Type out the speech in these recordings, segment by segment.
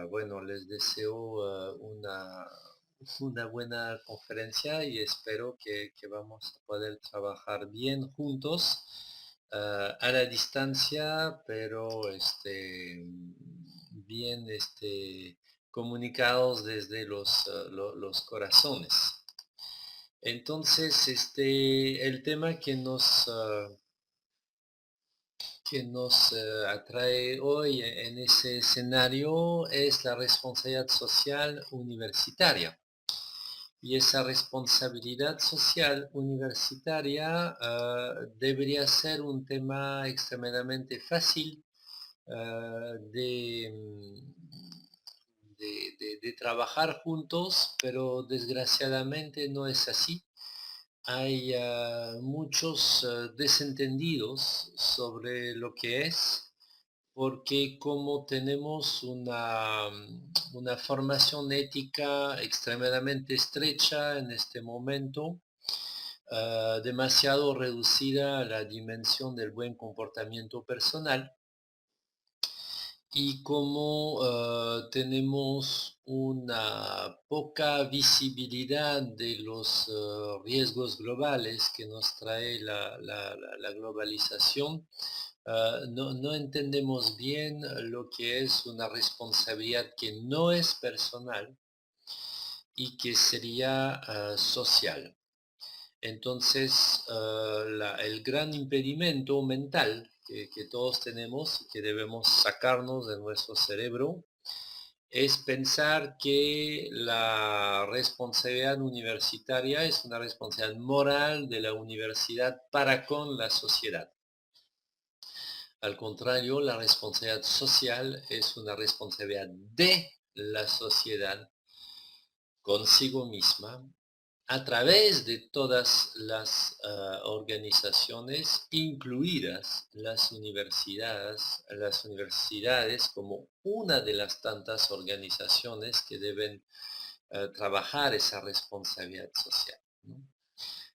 Bueno, les deseo una buena conferencia y espero que vamos a poder trabajar bien juntos, a la distancia, pero bien comunicados desde los corazones. Entonces, el tema que nos atrae hoy en ese escenario es la responsabilidad social universitaria. Y esa responsabilidad social universitaria debería ser un tema extremadamente fácil de trabajar juntos, pero desgraciadamente no es así. Hay muchos desentendidos sobre lo que es, porque como tenemos una formación ética extremadamente estrecha en este momento, demasiado reducida a la dimensión del buen comportamiento personal, y como tenemos una poca visibilidad de los riesgos globales que nos trae la globalización, no entendemos bien lo que es una responsabilidad que no es personal y que sería social. Entonces, el gran impedimento mental que todos tenemos y que debemos sacarnos de nuestro cerebro es pensar que la responsabilidad universitaria es una responsabilidad moral de la universidad para con la sociedad. Al contrario, la responsabilidad social es una responsabilidad de la sociedad consigo misma a través de todas las organizaciones, incluidas las universidades como una de las tantas organizaciones que deben trabajar esa responsabilidad social, ¿no?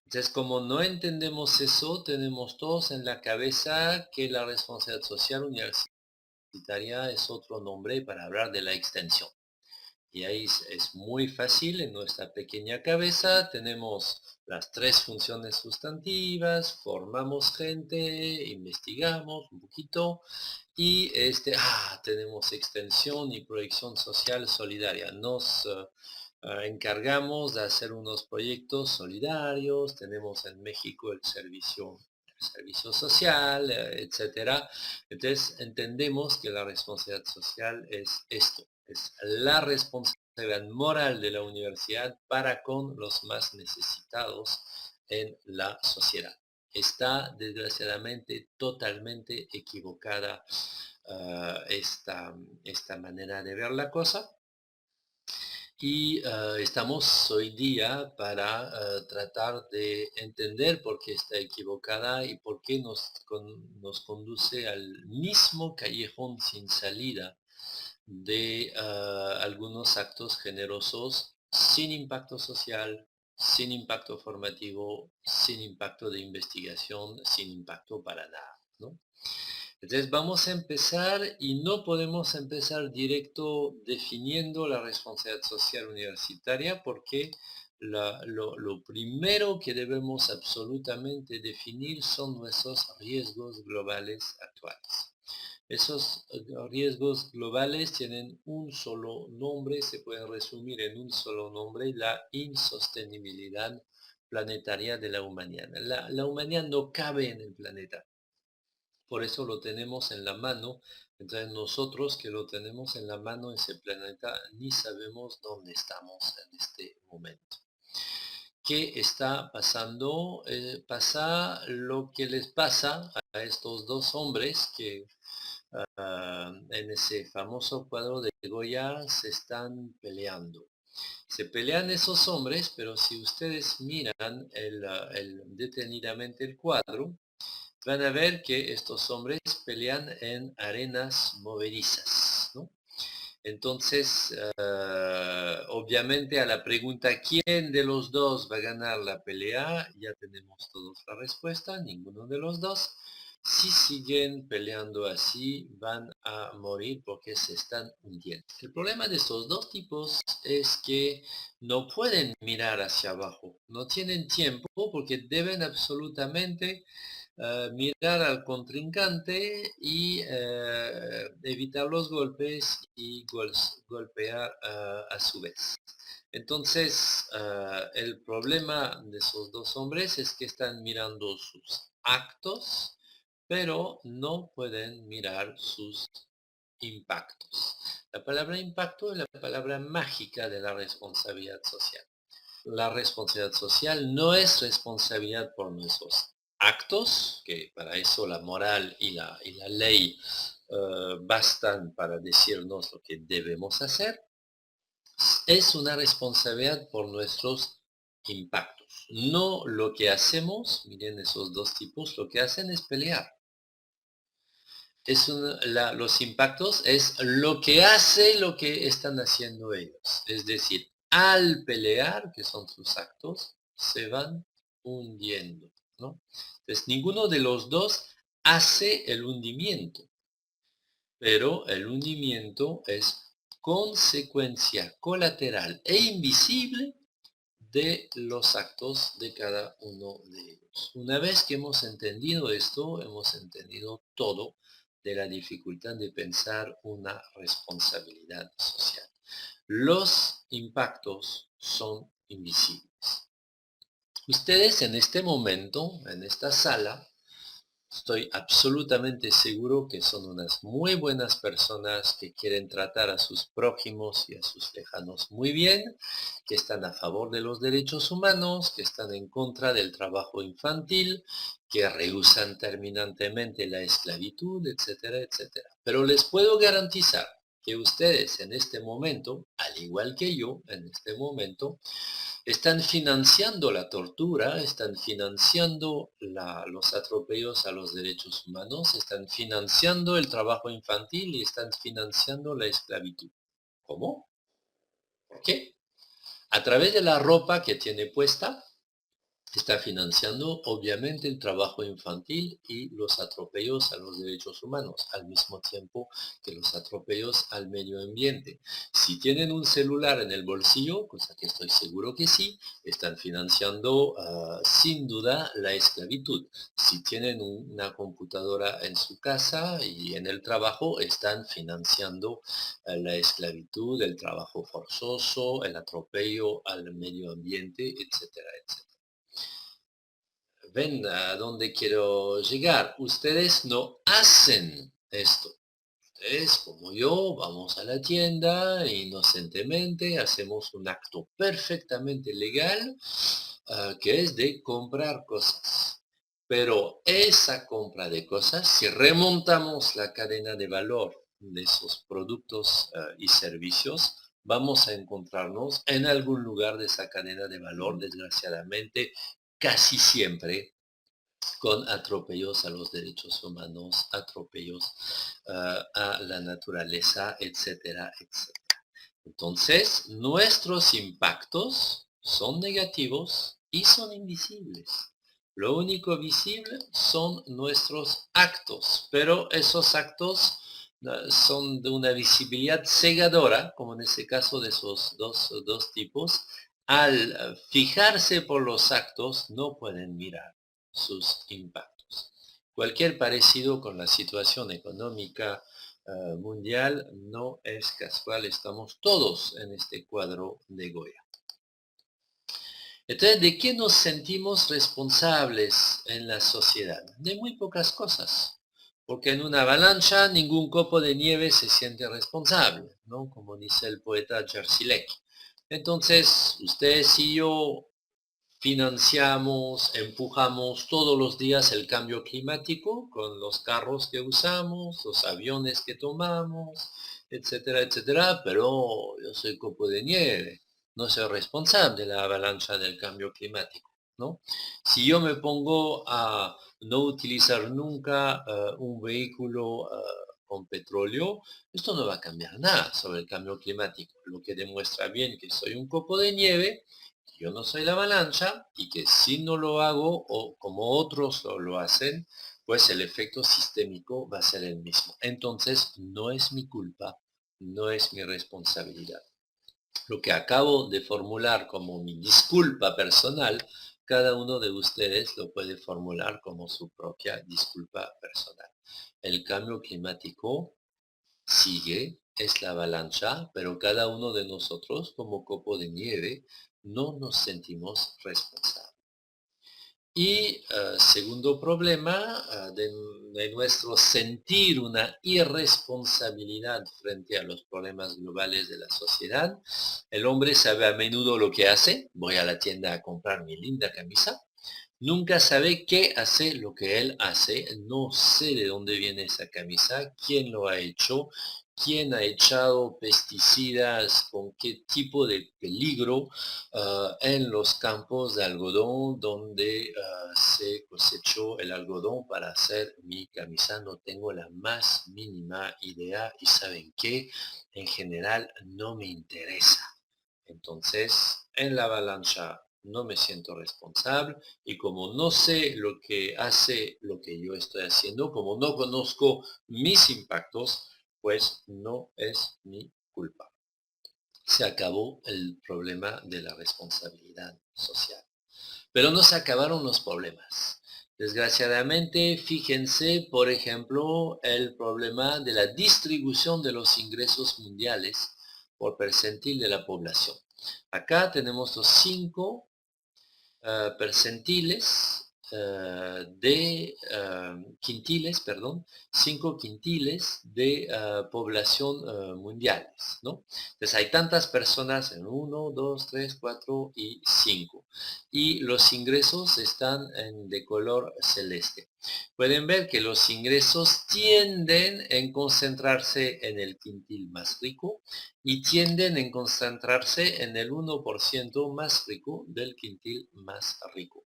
Entonces, como no entendemos eso, tenemos todos en la cabeza que la responsabilidad social universitaria es otro nombre para hablar de la extensión. Y ahí es muy fácil, en nuestra pequeña cabeza tenemos las tres funciones sustantivas, formamos gente, investigamos un poquito y tenemos extensión y proyección social solidaria. Nos encargamos de hacer unos proyectos solidarios, tenemos en México el servicio social, etcétera. Entonces entendemos que la responsabilidad social es esto, es la responsabilidad moral de la universidad para con los más necesitados en la sociedad. Está desgraciadamente totalmente equivocada esta manera de ver la cosa. Y estamos hoy día para tratar de entender por qué está equivocada y por qué nos conduce al mismo callejón sin salida de algunos actos generosos sin impacto social, sin impacto formativo, sin impacto de investigación, sin impacto para nada, ¿no? Entonces vamos a empezar y no podemos empezar directo definiendo la responsabilidad social universitaria porque lo primero que debemos absolutamente definir son nuestros riesgos globales actuales. Esos riesgos globales tienen un solo nombre, se pueden resumir en un solo nombre: la insostenibilidad planetaria de la humanidad. La humanidad no cabe en el planeta. Por eso lo tenemos en la mano. Entonces nosotros que lo tenemos en la mano, ese planeta, ni sabemos dónde estamos en este momento. ¿Qué está pasando? Pasa lo que les pasa a estos dos hombres que en ese famoso cuadro de Goya se están peleando. Se pelean esos hombres, pero si ustedes miran detenidamente el cuadro, van a ver que estos hombres pelean en arenas movedizas, ¿no? Entonces, obviamente a la pregunta ¿quién de los dos va a ganar la pelea? Ya tenemos todos la respuesta: ninguno de los dos. si siguen peleando así, van a morir porque se están hundiendo. El problema de estos dos tipos es que no pueden mirar hacia abajo, no tienen tiempo porque deben absolutamente mirar al contrincante y evitar los golpes y golpear a su vez. Entonces, el problema de esos dos hombres es que están mirando sus actos, pero no pueden mirar sus impactos. La palabra impacto es la palabra mágica de la responsabilidad social. La responsabilidad social no es responsabilidad por nuestros actos, que para eso la moral y la ley bastan para decirnos lo que debemos hacer, es una responsabilidad por nuestros impactos. No lo que hacemos, miren esos dos tipos, lo que hacen es pelear. Los impactos es lo que hace lo que están haciendo ellos. Es decir, al pelear, que son sus actos, se van hundiendo, ¿no? Entonces, ninguno de los dos hace el hundimiento, pero el hundimiento es consecuencia colateral e invisible de los actos de cada uno de ellos. Una vez que hemos entendido esto, hemos entendido todo de la dificultad de pensar una responsabilidad social. Los impactos son invisibles. Ustedes en este momento, en esta sala, estoy absolutamente seguro que son unas muy buenas personas que quieren tratar a sus prójimos y a sus lejanos muy bien, que están a favor de los derechos humanos, que están en contra del trabajo infantil, que rehúsan terminantemente la esclavitud, etcétera, etcétera. Pero les puedo garantizar que ustedes en este momento, al igual que yo en este momento, están financiando la tortura, están financiando los atropellos a los derechos humanos, están financiando el trabajo infantil y están financiando la esclavitud. ¿Cómo? ¿Por qué? A través de la ropa que tiene puesta, está financiando obviamente el trabajo infantil y los atropellos a los derechos humanos, al mismo tiempo que los atropellos al medio ambiente. Si tienen un celular en el bolsillo, cosa que estoy seguro que sí, están financiando sin duda la esclavitud. Si tienen una computadora en su casa y en el trabajo, están financiando la esclavitud, el trabajo forzoso, el atropello al medio ambiente, etcétera, etcétera. Ven a dónde quiero llegar. Ustedes no hacen esto. Ustedes, como yo, vamos a la tienda inocentemente, hacemos un acto perfectamente legal, que es de comprar cosas. Pero esa compra de cosas, si remontamos la cadena de valor de esos productos y servicios, vamos a encontrarnos en algún lugar de esa cadena de valor, desgraciadamente, casi siempre con atropellos a los derechos humanos, atropellos a la naturaleza, etcétera, etcétera. Entonces, nuestros impactos son negativos y son invisibles. Lo único visible son nuestros actos, pero esos actos son de una visibilidad cegadora, como en este caso de esos dos tipos. Al fijarse por los actos, no pueden mirar sus impactos. Cualquier parecido con la situación económica mundial no es casual, estamos todos en este cuadro de Goya. Entonces, ¿de qué nos sentimos responsables en la sociedad? De muy pocas cosas, porque en una avalancha ningún copo de nieve se siente responsable, ¿no? Como dice el poeta Jerzy Lec. Entonces, ustedes y yo financiamos, empujamos todos los días el cambio climático con los carros que usamos, los aviones que tomamos, etcétera, etcétera, pero yo soy copo de nieve, no soy responsable de la avalancha del cambio climático, ¿no? Si yo me pongo a no utilizar nunca un vehículo con petróleo, esto no va a cambiar nada sobre el cambio climático, lo que demuestra bien que soy un copo de nieve yo no soy la avalancha y que si no lo hago o como otros lo hacen, pues el efecto sistémico va a ser el mismo. Entonces, no es mi culpa, no es mi responsabilidad. Lo que acabo de formular como mi disculpa personal, cada uno de ustedes lo puede formular como su propia disculpa personal. El cambio climático sigue, es la avalancha, pero cada uno de nosotros, como copo de nieve, no nos sentimos responsables. Y segundo problema de nuestro sentir una irresponsabilidad frente a los problemas globales de la sociedad. El hombre sabe a menudo lo que hace. Voy a la tienda a comprar mi linda camisa. Nunca sabe qué hace lo que él hace. No sé de dónde viene esa camisa, quién lo ha hecho, quién ha echado pesticidas, con qué tipo de peligro en los campos de algodón donde se cosechó el algodón para hacer mi camisa. No tengo la más mínima idea y ¿saben qué? En general no me interesa. Entonces, en la avalancha no me siento responsable y como no sé lo que hace lo que yo estoy haciendo, como no conozco mis impactos, pues no es mi culpa. Se acabó el problema de la responsabilidad social. Pero no se acabaron los problemas. Desgraciadamente, fíjense, por ejemplo, el problema de la distribución de los ingresos mundiales por percentil de la población. Acá tenemos los 5 percentiles de quintiles, perdón, 5 quintiles de población mundiales, ¿no? Entonces hay tantas personas en 1, 2, 3, 4 y 5. Y los ingresos están de color celeste. Pueden ver que los ingresos tienden a concentrarse en el quintil más rico y tienden a concentrarse en el 1% más rico del quintil más rico.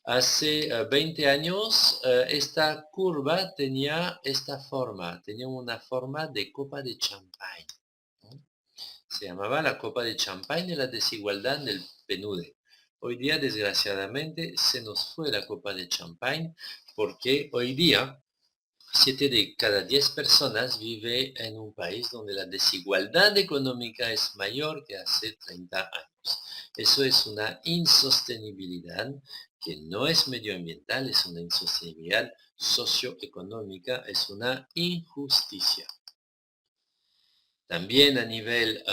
Hace 20 años esta curva tenía esta forma, tenía una forma de copa de champán, ¿no? Se llamaba la copa de champán de la desigualdad del PNUD. Hoy día, desgraciadamente, se nos fue la copa de champán porque hoy día 7 de cada 10 personas vive en un país donde la desigualdad económica es mayor que hace 30 años. Eso es una insostenibilidad que no es medioambiental, es una insostenibilidad socioeconómica, es una injusticia. También a nivel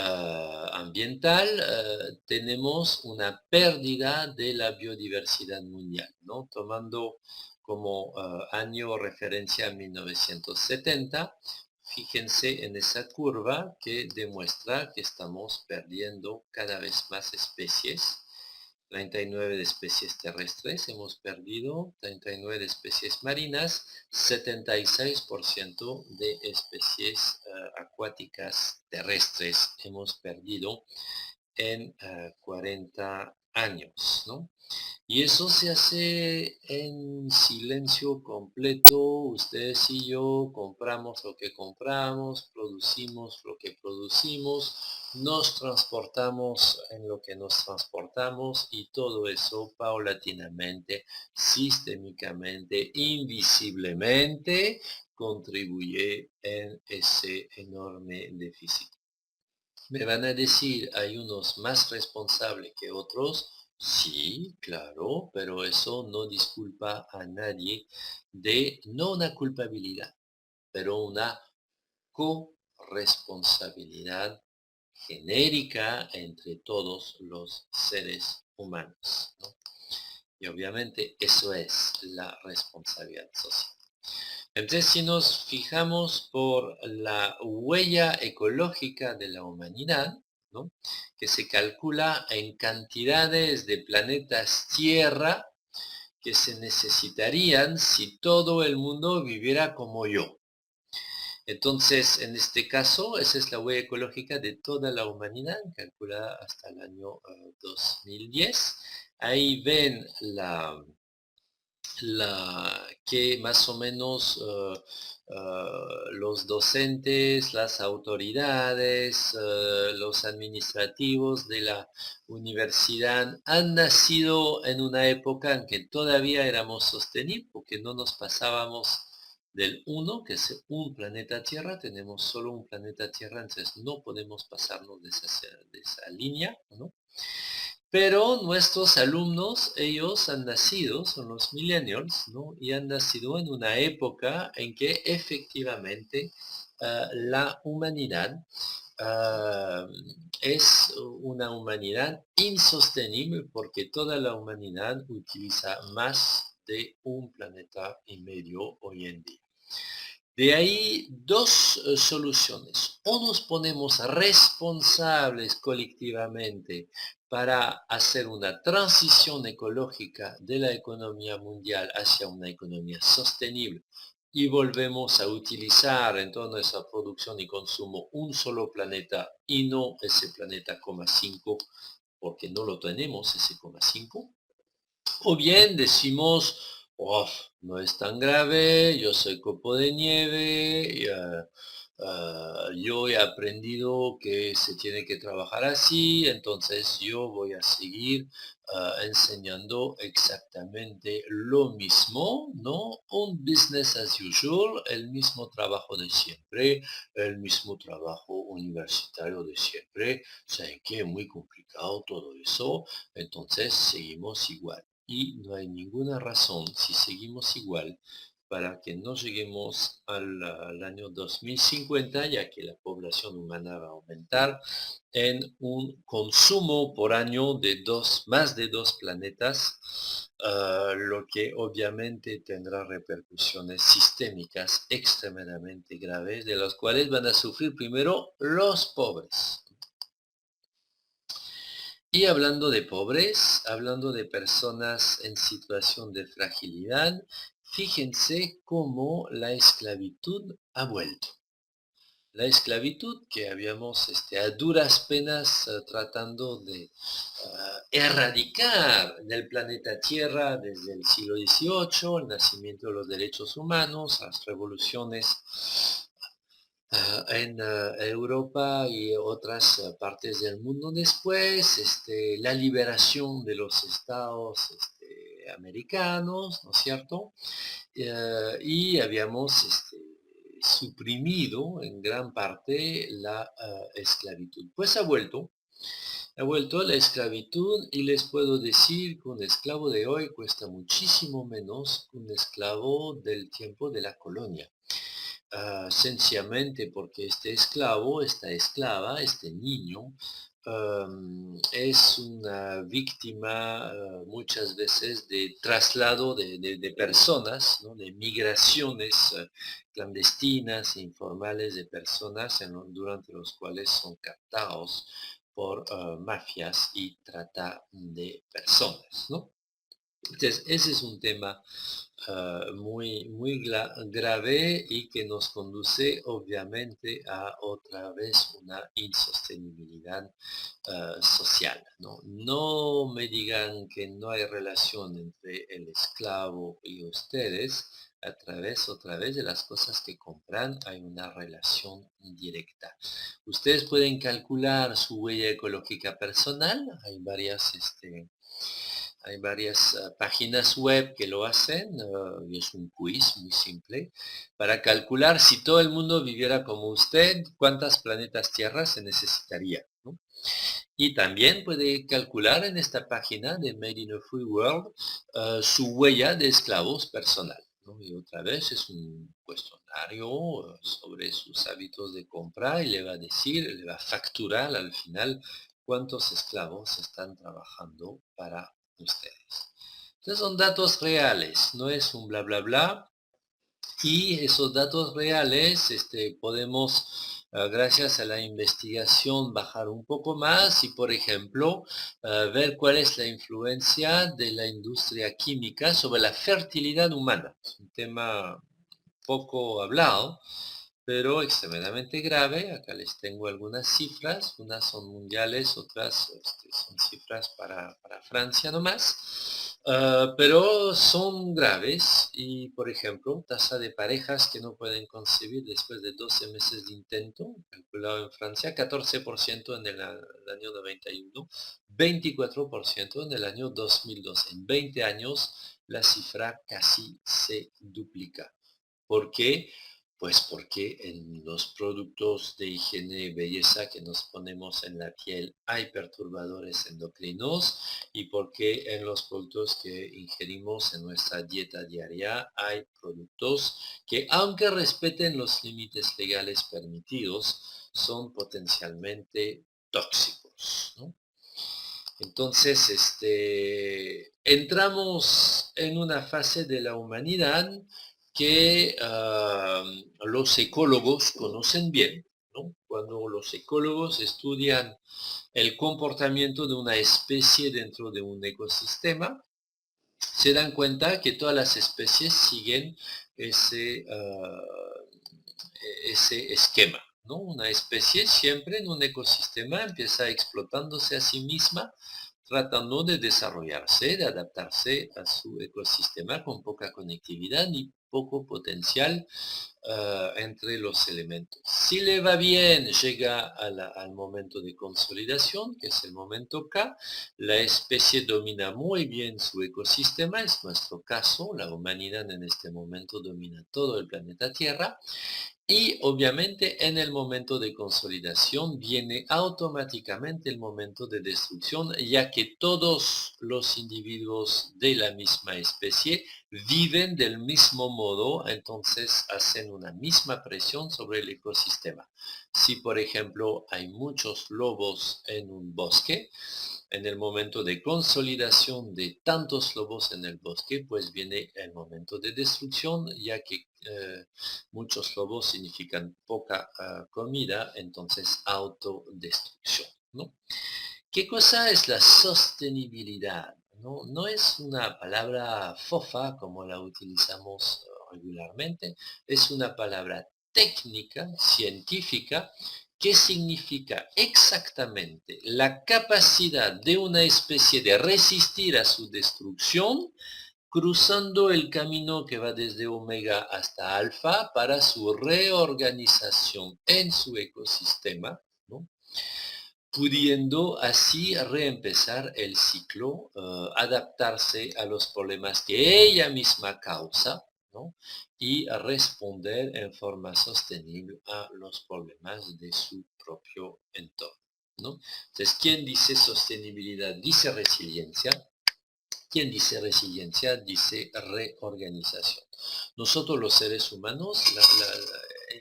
ambiental tenemos una pérdida de la biodiversidad mundial, ¿no? Tomando como año referencia 1970, fíjense en esa curva que demuestra que estamos perdiendo cada vez más especies. 39 de especies terrestres hemos perdido, 39 de especies marinas, 76% de especies acuáticas terrestres hemos perdido en 40 años, ¿no? Y eso se hace en silencio completo. Ustedes y yo compramos lo que compramos, producimos lo que producimos, nos transportamos en lo que nos transportamos y todo eso paulatinamente, sistémicamente, invisiblemente contribuye en ese enorme déficit. Me van a decir, hay unos más responsables que otros. Sí, claro, pero eso no disculpa a nadie de, no una culpabilidad, pero una corresponsabilidad genérica entre todos los seres humanos, ¿no? Y obviamente eso es la responsabilidad social. Entonces, si nos fijamos por la huella ecológica de la humanidad, ¿no? Que se calcula en cantidades de planetas Tierra que se necesitarían si todo el mundo viviera como yo. Entonces, en este caso, esa es la huella ecológica de toda la humanidad, calculada hasta el año 2010. Ahí ven la que más o menos los docentes, las autoridades, los administrativos de la universidad han nacido en una época en que todavía éramos sostenibles, porque no nos pasábamos del uno, que es un planeta Tierra, tenemos solo un planeta Tierra, entonces no podemos pasarnos de esa línea, ¿no? Pero nuestros alumnos, ellos han nacido, son los millennials, ¿no? Y han nacido en una época en que efectivamente la humanidad ah, es una humanidad insostenible porque toda la humanidad utiliza más de un planeta y medio hoy en día. De ahí dos soluciones. O nos ponemos responsables colectivamente para hacer una transición ecológica de la economía mundial hacia una economía sostenible y volvemos a utilizar en toda nuestra producción y consumo un solo planeta y no ese planeta coma 5 porque no lo tenemos ese coma 5. O bien decimos, oh, no es tan grave, yo soy copo de nieve, yo he aprendido que se tiene que trabajar así, entonces yo voy a seguir enseñando exactamente lo mismo, ¿no? Un business as usual, el mismo trabajo de siempre, el mismo trabajo universitario de siempre. ¿Saben qué? Muy complicado todo eso, entonces seguimos igual. Y no hay ninguna razón, si seguimos igual, para que no lleguemos al año 2050, ya que la población humana va a aumentar en un consumo por año de más de 2 planetas, lo que obviamente tendrá repercusiones sistémicas extremadamente graves, de las cuales van a sufrir primero los pobres. Y hablando de pobres, hablando de personas en situación de fragilidad, fíjense cómo la esclavitud ha vuelto. La esclavitud que habíamos a duras penas tratando de erradicar del planeta Tierra desde el siglo XVIII, el nacimiento de los derechos humanos, las revoluciones en Europa y otras partes del mundo después, la liberación de los estados americanos, ¿no es cierto? Y habíamos suprimido en gran parte la esclavitud. Pues ha vuelto la esclavitud y les puedo decir que un esclavo de hoy cuesta muchísimo menos que un esclavo del tiempo de la colonia. Sencillamente porque este esclavo, esta esclava, este niño, es una víctima muchas veces de traslado de personas, ¿no? De migraciones clandestinas e informales de personas durante los cuales son captados por mafias y trata de personas, ¿no? Entonces, ese es un tema muy grave y que nos conduce obviamente a otra vez una insostenibilidad social, ¿no? No me digan que no hay relación entre el esclavo y ustedes. A través, otra vez, de las cosas que compran hay una relación directa. Ustedes pueden calcular su huella ecológica personal. Hay varias páginas web que lo hacen, y es un quiz muy simple, para calcular si todo el mundo viviera como usted, cuántas planetas Tierra se necesitaría, ¿no? Y también puede calcular en esta página de Made in a Free World su huella de esclavos personal, ¿no? Y otra vez es un cuestionario sobre sus hábitos de compra y le va a decir, le va a facturar al final cuántos esclavos están trabajando para ustedes. Entonces son datos reales, no es un bla bla bla. Y esos datos reales podemos, gracias a la investigación, bajar un poco más y, por ejemplo, ver cuál es la influencia de la industria química sobre la fertilidad humana. Es un tema poco hablado, pero extremadamente grave. Acá les tengo algunas cifras, unas son mundiales, otras son cifras para Francia nomás. Pero son graves y, por ejemplo, tasa de parejas que no pueden concebir después de 12 meses de intento, calculado en Francia, 14% en el año 91, 24% en el año 2012. En 20 años la cifra casi se duplica. ¿Por qué? Pues porque en los productos de higiene y belleza que nos ponemos en la piel hay perturbadores endocrinos y porque en los productos que ingerimos en nuestra dieta diaria hay productos que, aunque respeten los límites legales permitidos, son potencialmente tóxicos, ¿no? Entonces, entramos en una fase de la humanidad que los ecólogos conocen bien, ¿no? Cuando los ecólogos estudian el comportamiento de una especie dentro de un ecosistema, se dan cuenta que todas las especies siguen ese, ese esquema, ¿no? Una especie siempre en un ecosistema empieza explotándose a sí misma, tratando de desarrollarse, de adaptarse a su ecosistema con poca conectividad y poco potencial entre los elementos. Si le va bien, llega al momento de consolidación, que es el momento K. La especie domina muy bien su ecosistema, es nuestro caso, la humanidad en este momento domina todo el planeta Tierra. Y obviamente en el momento de consolidación viene automáticamente el momento de destrucción, ya que todos los individuos de la misma especie viven del mismo modo, entonces hacen una misma presión sobre el ecosistema. Si por ejemplo hay muchos lobos en un bosque, en el momento de consolidación de tantos lobos en el bosque, pues viene el momento de destrucción, ya que muchos lobos significan poca comida, entonces autodestrucción, ¿no? ¿Qué cosa es la sostenibilidad? No, no es una palabra fofa como la utilizamos regularmente, es una palabra técnica, científica, que significa exactamente la capacidad de una especie de resistir a su destrucción, cruzando el camino que va desde omega hasta alfa para su reorganización en su ecosistema, ¿no? Pudiendo así reempezar el ciclo, adaptarse a los problemas que ella misma causa, ¿no? Y a responder en forma sostenible a los problemas de su propio entorno, ¿no? Entonces, ¿quién dice sostenibilidad? Dice resiliencia. ¿Quién dice resiliencia? Dice reorganización. Nosotros los seres humanos,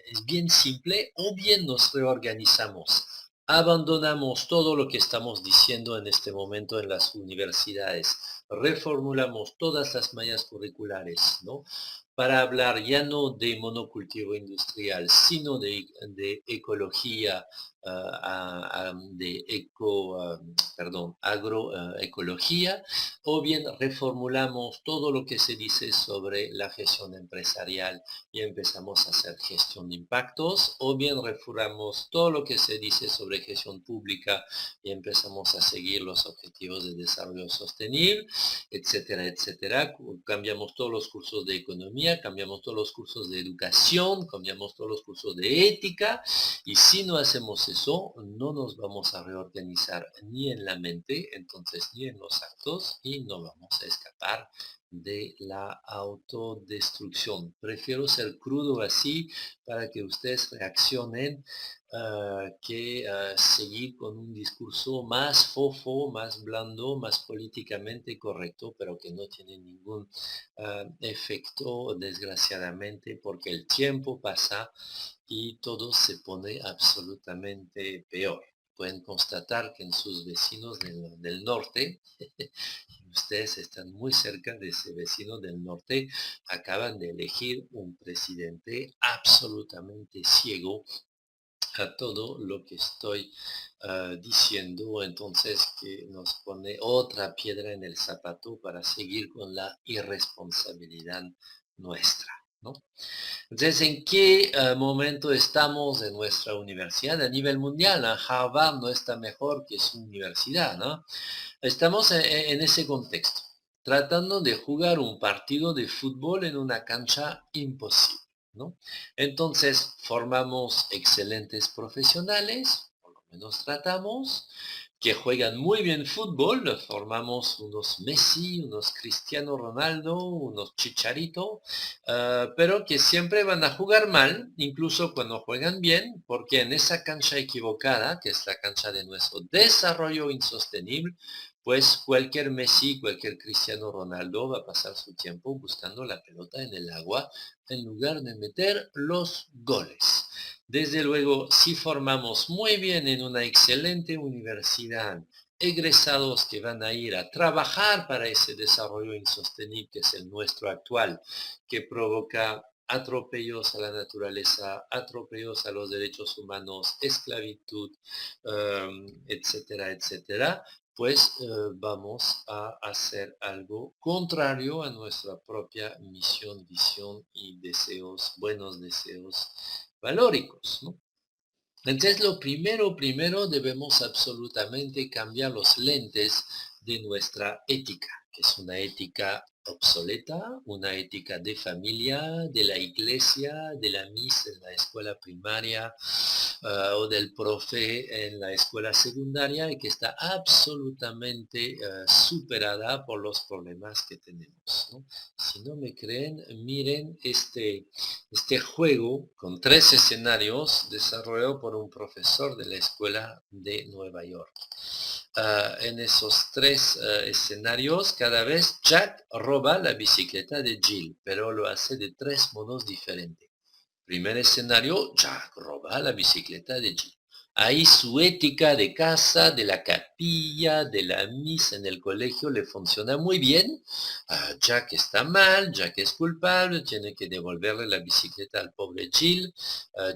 es bien simple, o bien nos reorganizamos, abandonamos todo lo que estamos diciendo en este momento en las universidades, reformulamos todas las mallas curriculares, ¿no? Para hablar ya no de monocultivo industrial, sino de ecología, de perdón, agroecología, o bien reformulamos todo lo que se dice sobre la gestión empresarial y empezamos a hacer gestión de impactos, o bien reformulamos todo lo que se dice sobre gestión pública y empezamos a seguir los objetivos de desarrollo sostenible, etcétera, etcétera. Cambiamos todos los cursos de economía, cambiamos todos los cursos de educación, cambiamos todos los cursos de ética, y si no hacemos eso, no nos vamos a reorganizar ni en la mente, entonces ni en los actos, y no vamos a escapar de la autodestrucción. Prefiero ser crudo así para que ustedes reaccionen que seguir con un discurso más fofo, más blando, más políticamente correcto, pero que no tiene ningún efecto, desgraciadamente, porque el tiempo pasa y todo se pone absolutamente peor. Pueden constatar que en sus vecinos del norte, ustedes están muy cerca de ese vecino del norte, acaban de elegir un presidente absolutamente ciego a todo lo que estoy diciendo, entonces que nos pone otra piedra en el zapato para seguir con la irresponsabilidad nuestra, ¿no? Entonces, ¿en qué momento estamos en nuestra universidad a nivel mundial? Harvard no está mejor que su universidad, ¿no? Estamos en ese contexto. tratando de jugar un partido de fútbol en una cancha imposible, ¿no? Entonces, formamos excelentes profesionales, por lo menos tratamos, que juegan muy bien fútbol, formamos unos Messi, unos Cristiano Ronaldo, unos Chicharito, pero que siempre van a jugar mal, incluso cuando juegan bien, porque en esa cancha equivocada, que es la cancha de nuestro desarrollo insostenible, pues cualquier Messi, cualquier Cristiano Ronaldo va a pasar su tiempo buscando la pelota en el agua en lugar de meter los goles. Desde luego, si formamos muy bien en una excelente universidad egresados que van a ir a trabajar para ese desarrollo insostenible que es el nuestro actual, que provoca atropellos a la naturaleza, atropellos a los derechos humanos, esclavitud, etcétera, etcétera, pues vamos a hacer algo contrario a nuestra propia misión, visión y deseos, buenos deseos valóricos, ¿no? Entonces, lo primero debemos absolutamente cambiar los lentes de nuestra ética, que es una ética obsoleta, una ética de familia, de la iglesia, de la misa en la escuela primaria, o del profe en la escuela secundaria y que está absolutamente superada por los problemas que tenemos, ¿no? Si no me creen, miren este juego con 3 escenarios desarrollado por un profesor de la escuela de Nueva York. En esos 3 escenarios, cada vez Jack roba la bicicleta de Jill, pero lo hace de 3 modos diferentes. Primer escenario, Jack roba la bicicleta de Jill. Ahí su ética de casa, de la capilla, de la misa en el colegio le funciona muy bien. Jack está mal, Jack es culpable, tiene que devolverle la bicicleta al pobre Jill.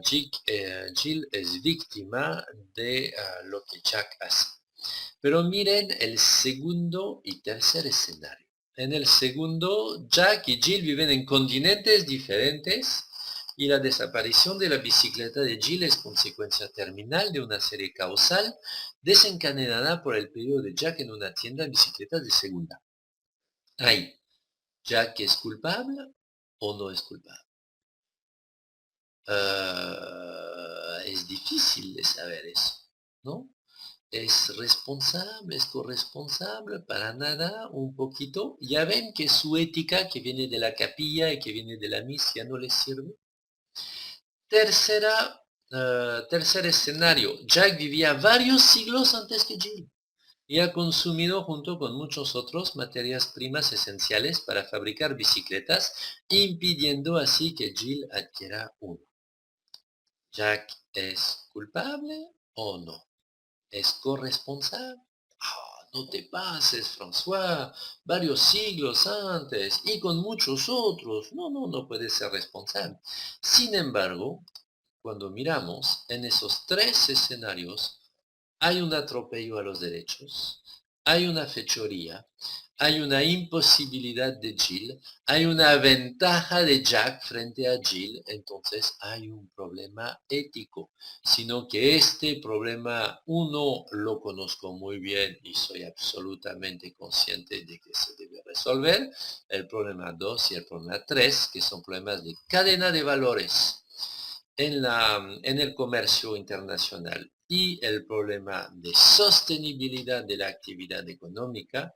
Jill es víctima de lo que Jack hace. Pero miren el segundo y tercer escenario. En el segundo, Jack y Jill viven en continentes diferentes y la desaparición de la bicicleta de Jill es consecuencia terminal de una serie causal desencadenada por el pedido de Jack en una tienda de bicicletas de segunda. Ahí, ¿Jack es culpable o no es culpable? Es difícil de saber eso, ¿no? ¿Es responsable, es corresponsable? Para nada, un poquito. Ya ven que su ética que viene de la capilla y que viene de la misa ya no les sirve. Tercer escenario. Jack vivía varios siglos antes que Jill y ha consumido junto con muchos otros materias primas esenciales para fabricar bicicletas, impidiendo así que Jill adquiera uno. ¿Jack es culpable o no? ¿Es corresponsable? No te pases, François, varios siglos antes y con muchos otros. No puede ser responsable. Sin embargo, cuando miramos en esos 3 escenarios, hay un atropello a los derechos, hay una fechoría, hay una imposibilidad de Jill, hay una ventaja de Jack frente a Jill, entonces hay un problema ético, sino que este problema, uno, lo conozco muy bien y soy absolutamente consciente de que se debe resolver, el problema 2 y el problema 3, que son problemas de cadena de valores en el comercio internacional y el problema de sostenibilidad de la actividad económica,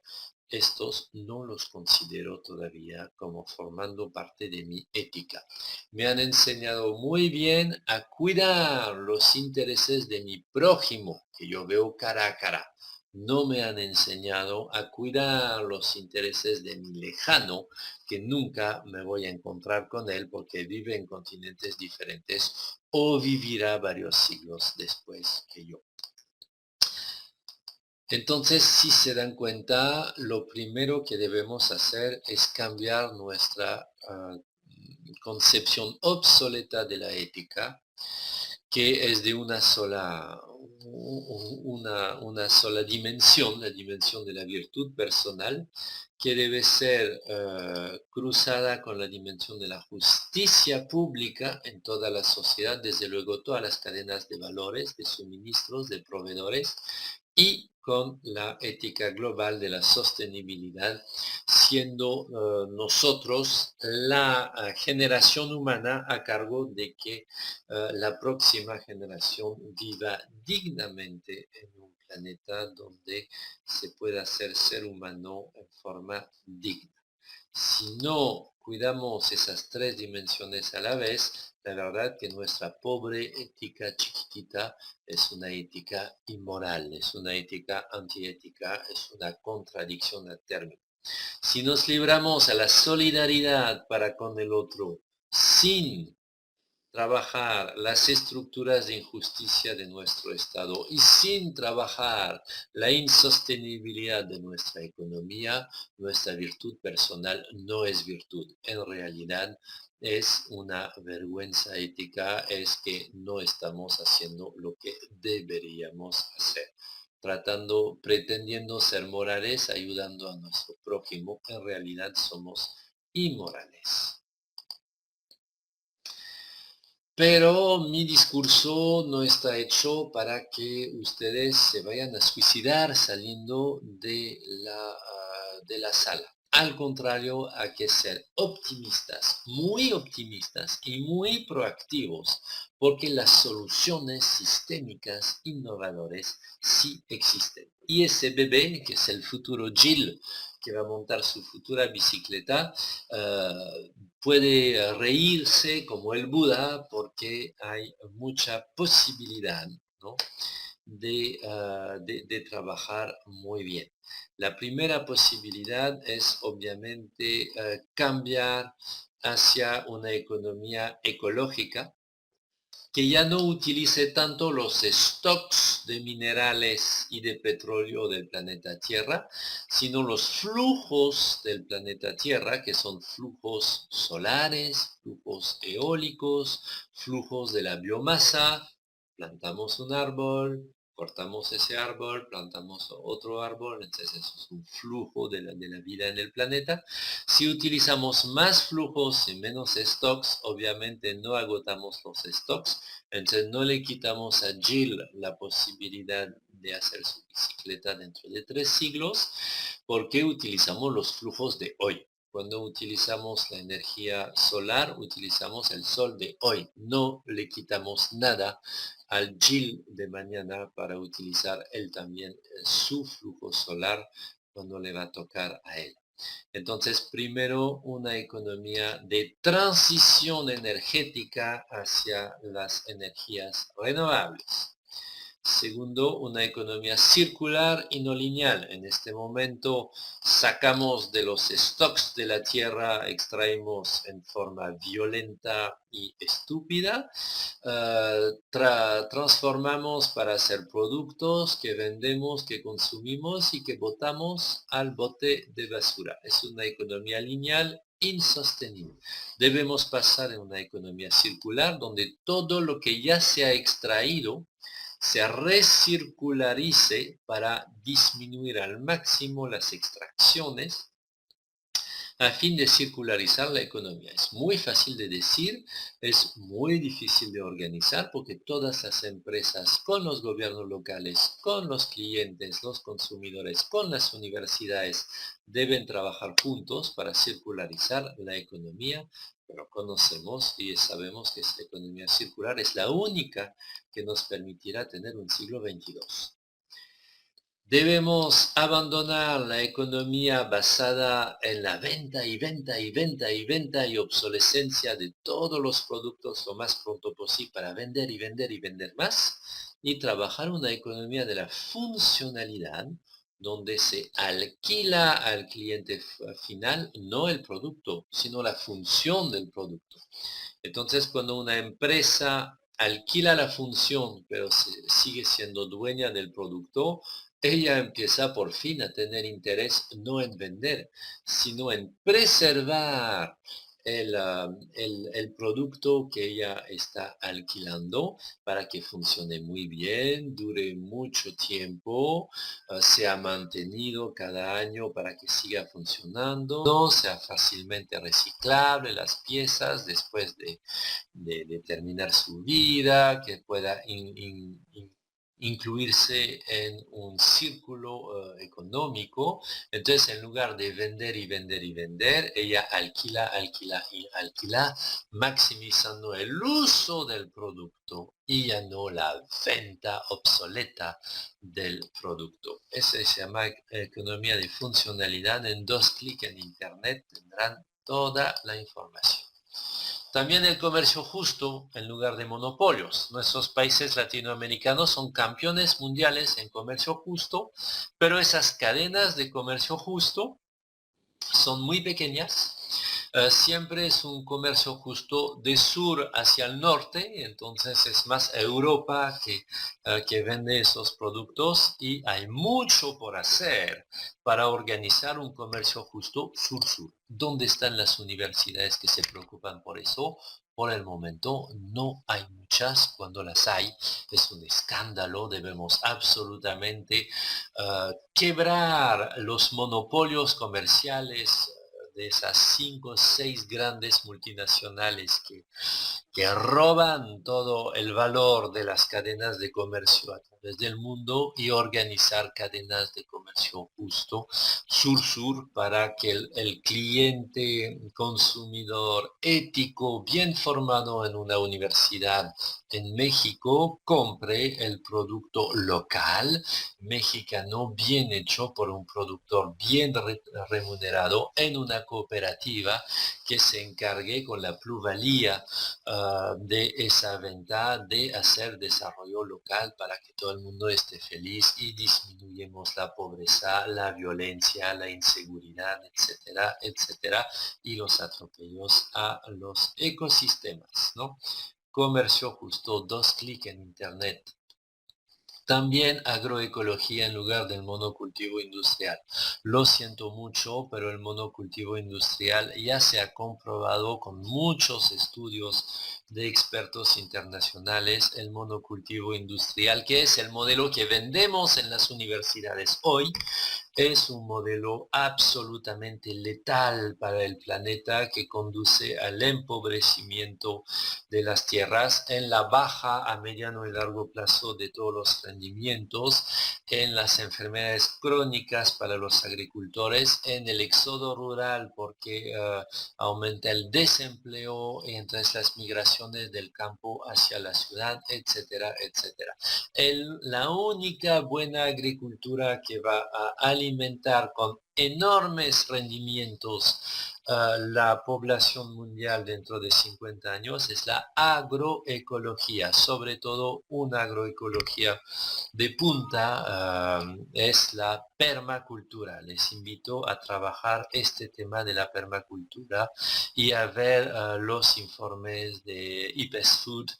estos no los considero todavía como formando parte de mi ética. Me han enseñado muy bien a cuidar los intereses de mi prójimo, que yo veo cara a cara. No me han enseñado a cuidar los intereses de mi lejano, que nunca me voy a encontrar con él porque vive en continentes diferentes o vivirá varios siglos después que yo. Entonces, si se dan cuenta, lo primero que debemos hacer es cambiar nuestra concepción obsoleta de la ética, que es de una sola dimensión, la dimensión de la virtud personal, que debe ser cruzada con la dimensión de la justicia pública en toda la sociedad, desde luego todas las cadenas de valores, de suministros, de proveedores, y con la ética global de la sostenibilidad, siendo nosotros la generación humana a cargo de que la próxima generación viva dignamente en un planeta donde se pueda ser humano en forma digna. Si no cuidamos esas tres dimensiones a la vez, la verdad que nuestra pobre ética chiquitita es una ética inmoral, es una ética antiética, es una contradicción a término. Si nos libramos a la solidaridad para con el otro sin trabajar las estructuras de injusticia de nuestro Estado y sin trabajar la insostenibilidad de nuestra economía, nuestra virtud personal no es virtud. En realidad es una vergüenza ética, es que no estamos haciendo lo que deberíamos hacer. Pretendiendo ser morales, ayudando a nuestro prójimo, en realidad somos inmorales. Pero mi discurso no está hecho para que ustedes se vayan a suicidar saliendo de la sala. Al contrario, hay que ser optimistas y muy proactivos, porque las soluciones sistémicas innovadoras sí existen. Y ese bebé, que es el futuro Jill, que va a montar su futura bicicleta, puede reírse como el Buda porque hay mucha posibilidad, ¿no? de trabajar muy bien. La primera posibilidad es obviamente cambiar hacia una economía ecológica que ya no utilice tanto los stocks de minerales y de petróleo del planeta Tierra, sino los flujos del planeta Tierra, que son flujos solares, flujos eólicos, flujos de la biomasa. Plantamos un árbol, cortamos ese árbol, plantamos otro árbol, entonces eso es un flujo de la vida en el planeta. Si utilizamos más flujos y menos stocks, obviamente no agotamos los stocks, entonces no le quitamos a Jill la posibilidad de hacer su bicicleta dentro de 3 siglos, porque utilizamos los flujos de hoy. Cuando utilizamos la energía solar, utilizamos el sol de hoy. No le quitamos nada al Jill de mañana para utilizar él también su flujo solar cuando le va a tocar a él. Entonces, primero, una economía de transición energética hacia las energías renovables. Segundo, una economía circular y no lineal. En este momento sacamos de los stocks de la tierra, extraemos en forma violenta y estúpida, transformamos para hacer productos que vendemos, que consumimos y que botamos al bote de basura. Es una economía lineal insostenible. Debemos pasar en una economía circular donde todo lo que ya se ha extraído se recircularice para disminuir al máximo las extracciones a fin de circularizar la economía. Es muy fácil de decir, es muy difícil de organizar porque todas las empresas, con los gobiernos locales, con los clientes, los consumidores, con las universidades, deben trabajar juntos para circularizar la economía, pero conocemos y sabemos que esta economía circular es la única que nos permitirá tener un siglo XXII. Debemos abandonar la economía basada en la venta y venta y venta y venta y obsolescencia de todos los productos lo más pronto posible para vender y vender y vender más y trabajar una economía de la funcionalidad donde se alquila al cliente final no el producto, sino la función del producto. Entonces, cuando una empresa alquila la función, pero sigue siendo dueña del producto, ella empieza por fin a tener interés no en vender, sino en preservar el producto que ella está alquilando para que funcione muy bien, dure mucho tiempo, sea mantenido cada año para que siga funcionando, sea fácilmente reciclable las piezas después de terminar su vida, que pueda incluirse en un círculo económico. Entonces, en lugar de vender y vender y vender, ella alquila, alquila y alquila, maximizando el uso del producto y ya no la venta obsoleta del producto. Eso se llama economía de funcionalidad. En 2 clics en Internet tendrán toda la información. También el comercio justo en lugar de monopolios. Nuestros países latinoamericanos son campeones mundiales en comercio justo, pero esas cadenas de comercio justo son muy pequeñas. Siempre es un comercio justo de sur hacia el norte, entonces es más Europa que vende esos productos y hay mucho por hacer para organizar un comercio justo sur-sur. ¿Dónde están las universidades que se preocupan por eso? Por el momento no hay muchas. Cuando las hay es un escándalo. Debemos absolutamente quebrar los monopolios comerciales de esas 5 o 6 grandes multinacionales que roban todo el valor de las cadenas de comercio a través del mundo y organizar cadenas de comercio justo sur-sur para que el cliente consumidor ético bien formado en una universidad en México compre el producto local mexicano bien hecho por un productor bien remunerado en una cooperativa que se encargue con la plusvalía de esa venta de hacer desarrollo local para que todo el mundo esté feliz y disminuyemos la pobreza, la violencia, la inseguridad, etcétera, etcétera, y los atropellos a los ecosistemas, ¿no? Comercio justo, 2 clics en Internet. También agroecología en lugar del monocultivo industrial. Lo siento mucho, pero el monocultivo industrial ya se ha comprobado con muchos estudios de expertos internacionales. El monocultivo industrial, que es el modelo que vendemos en las universidades hoy, es un modelo absolutamente letal para el planeta que conduce al empobrecimiento de las tierras, en la baja a mediano y largo plazo de todos los rendimientos, en las enfermedades crónicas para los agricultores, en el éxodo rural porque aumenta el desempleo y entonces las migraciones del campo hacia la ciudad, etcétera, etcétera. La única buena agricultura que va a alimentar con enormes rendimientos la población mundial dentro de 50 años es la agroecología, sobre todo una agroecología de punta, es la permacultura. Les invito a trabajar este tema de la permacultura y a ver los informes de IPES Food,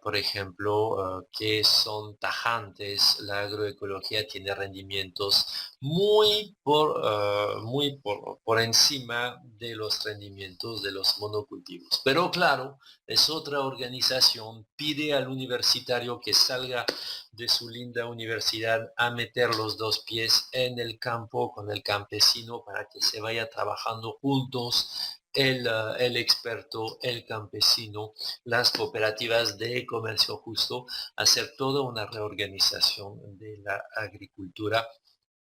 por ejemplo, que son tajantes. La agroecología tiene rendimientos muy por encima de los rendimientos de los monocultivos. Pero claro, es otra organización, pide al universitario que salga de su linda universidad a meter los 2 pies en el campo con el campesino para que se vaya trabajando juntos el experto, el campesino, las cooperativas de comercio justo, hacer toda una reorganización de la agricultura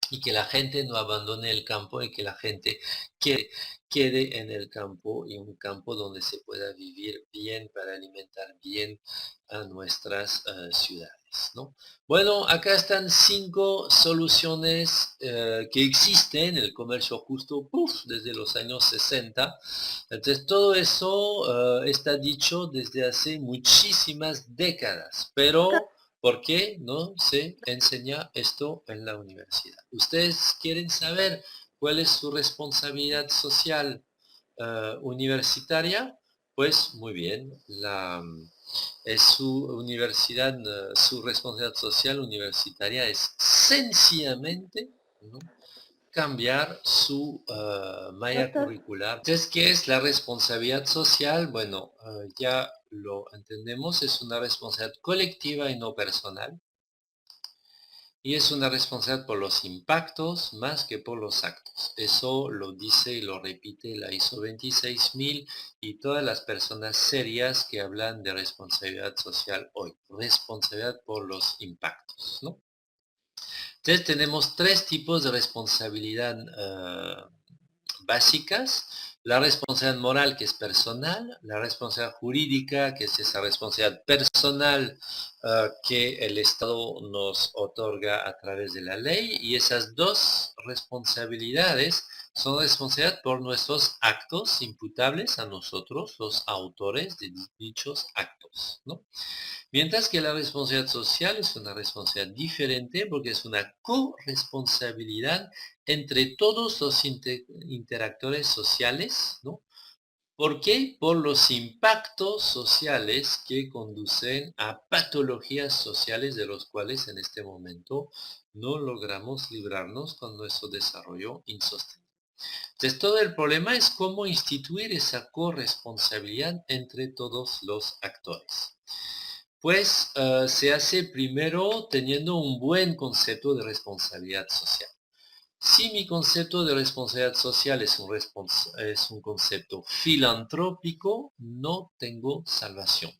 y que la gente no abandone el campo y que la gente quede en el campo y un campo donde se pueda vivir bien para alimentar bien a nuestras ciudades, ¿no? Bueno, acá están 5 soluciones que existen en el comercio justo desde los años 60. Entonces, todo eso está dicho desde hace muchísimas décadas, pero ¿por qué no se enseña esto en la universidad? ¿Ustedes quieren saber cuál es su responsabilidad social universitaria? Pues muy bien, es su universidad, su responsabilidad social universitaria es sencillamente, ¿no?, cambiar su malla Doctor, curricular. Entonces, ¿qué es la responsabilidad social? Bueno, ya lo entendemos, es una responsabilidad colectiva y no personal. y es una responsabilidad por los impactos más que por los actos. Eso lo dice y lo repite la ISO 26000 y todas las personas serias que hablan de responsabilidad social hoy. Responsabilidad por los impactos, ¿no? Entonces tenemos tres tipos de responsabilidad básicas: la responsabilidad moral, que es personal; la responsabilidad jurídica, que es esa responsabilidad personal que el Estado nos otorga a través de la ley, y esas dos responsabilidades son responsabilidad por nuestros actos imputables a nosotros, los autores de dichos actos, ¿no? Mientras que la responsabilidad social es una responsabilidad diferente porque es una corresponsabilidad entre todos los interactores sociales, ¿no? ¿Por qué? Por los impactos sociales que conducen a patologías sociales de los cuales en este momento no logramos librarnos con nuestro desarrollo insostenible. Entonces, todo el problema es cómo instituir esa corresponsabilidad entre todos los actores. Pues se hace primero teniendo un buen concepto de responsabilidad social. Si mi concepto de responsabilidad social es un concepto filantrópico, no tengo salvación.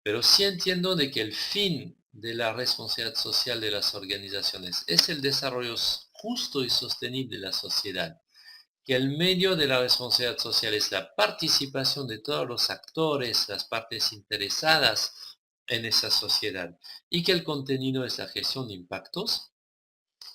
Pero sí entiendo de que el fin de la responsabilidad social de las organizaciones es el desarrollo justo y sostenible de la sociedad, que el medio de la responsabilidad social es la participación de todos los actores, las partes interesadas en esa sociedad, y que el contenido es la gestión de impactos.